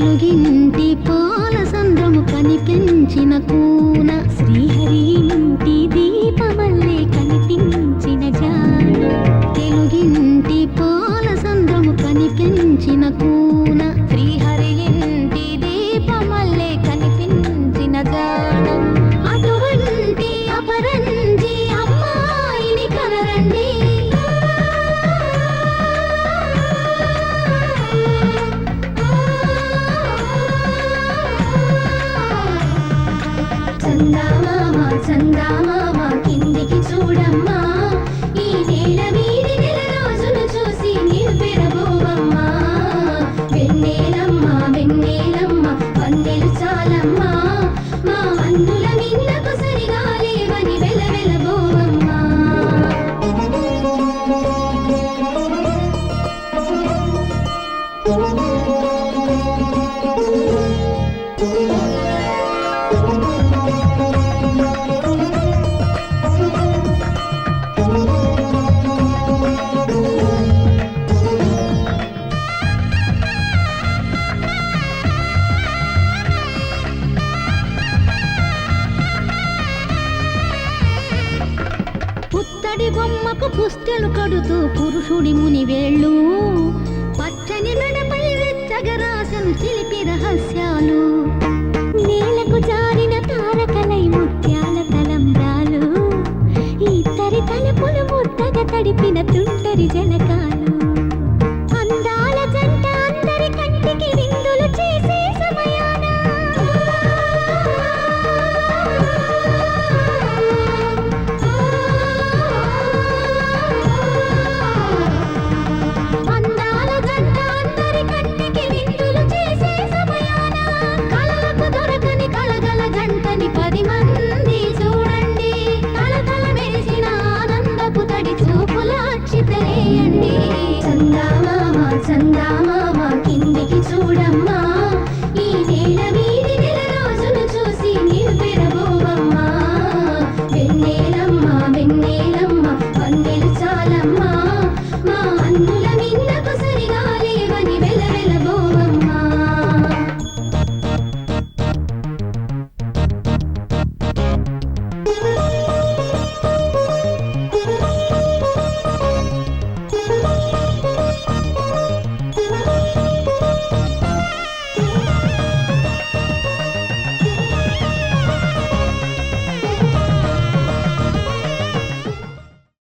తెలుగింటి పాల సంద్రము కనిపించిన కూన శ్రీహరి ఇంటి దీపమల్లే కనిపించిన జాన తెలుగింటి పాల సంద్రము కనిపించిన కూన శ్రీహరి ఇంటి దీపమల్లే కనిపించిన జాన అటువంటి అపరంజి అమ్మాయిని కనరండి చందామామ కిందికి చూడమ్మా ఈ నేల మీది నెల రోజులు చూసి నివ్వెరబోవమ్మా వెన్నెలమ్మ వెన్నెలమ్మ వన్నెలు చాలమ్మా మా అందుల మిన్నకు సరిగా లేవని వెలవెలబోవమ్మా పుత్తడి బొమ్మకు పుస్తెలు కడుతూ పురుషుడి ముని వేళ్ళు పచ్చని మెడపై వెచ్చగరాసను చిలిపి రహస్యాలు నేలకు జారిన తారకలై ముత్యాల తలంబ్రాలు ఇద్దరి తలుపులు ముద్దగా తడిపిన తుంటరి జలకాలు అందాల జంట అందరి కంటికి విందులు చేసే సమయాన అందాల జంట అందరి కంటికి విందులు చేసే సమయాన కళలకు దొరకని కళగల జంటని 10 మంది చూడండి కళకళ మెరిసిన ఆనందపు తడి చూపుల అక్షితలేయండి చందామామ